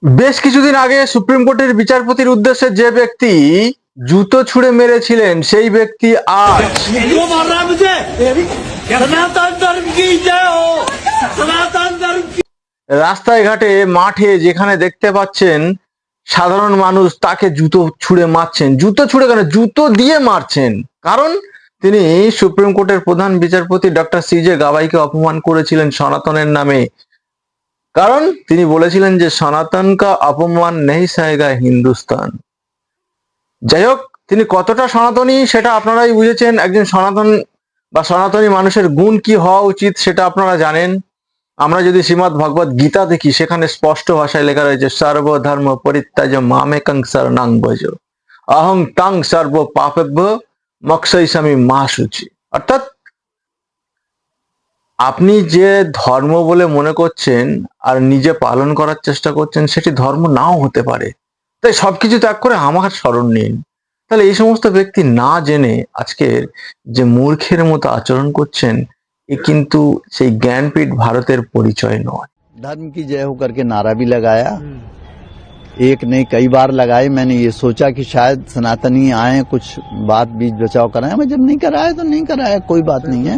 বেশ কিছুদিন আগে সুপ্রিম কোর্টের বিচারপতির উদ্দেশ্যে যে ব্যক্তি জুতো ছুঁড়ে মেরেছিলেন সেই ব্যক্তি আজ क्यों मार रहा है मुझे सनातन धर्म की जय हो सनातन धर्म की রাস্তায় ঘাটে মাঠে যেখানে দেখতে পাচ্ছেন সাধারণ মানুষ তাকে জুতো ছুঁড়ে মারছেন। জুতো ছুঁড়ে কেন, জুতো দিয়ে মারছেন। কারণ তিনি সুপ্রিম কোর্টের প্রধান বিচারপতি ডক্টর সিজে গাভাইকে অপমান করেছিলেন সনাতনের নামে। কারণ তিনি বলেছিলেন যে সনাতন কা অপমান নেই সহেগা হিন্দুস্তান। যাই হোক, তিনি কতটা সনাতনী সেটা আপনারাই বুঝেছেন। একজন সনাতন বা সনাতনী মানুষের গুণ কি হওয়া উচিত সেটা আপনারা জানেন। আমরা যদি শ্রীমদ্ ভগবত গীতা দেখি, সেখানে স্পষ্ট ভাষায় লেখা রয়েছে সর্বধর্ম পরিত্যাজ মামেকং শরণং ভজ অহং তং সর্ব পাপেভ্য মোক্ষয়িষ্যামি মা শুচি। অর্থাৎ আপনি যে ধর্ম বলে মনে করছেন আর নিজে পালন করার চেষ্টা করছেন সেটি ধর্ম নাও হতে পারে, তাই সবকিছু ত্যাগ করে আমার শরণ নিন। তাহলে এই সমস্ত ব্যক্তি না জেনে আজকের যে মূর্খের মতো আচরণ করছেন, এ কিন্তু সেই জ্ঞানপীঠ ভারতের পরিচয় নয়। धर्म की जय हो करके नारा भी लगाया, एक नहीं कई बार लगाए। मैंने ये सोचा कि शायद सनातनी आए कुछ बात बीच बचाव कराएं, मैं जब नहीं कराया तो नहीं कराया, कोई बात नहीं है।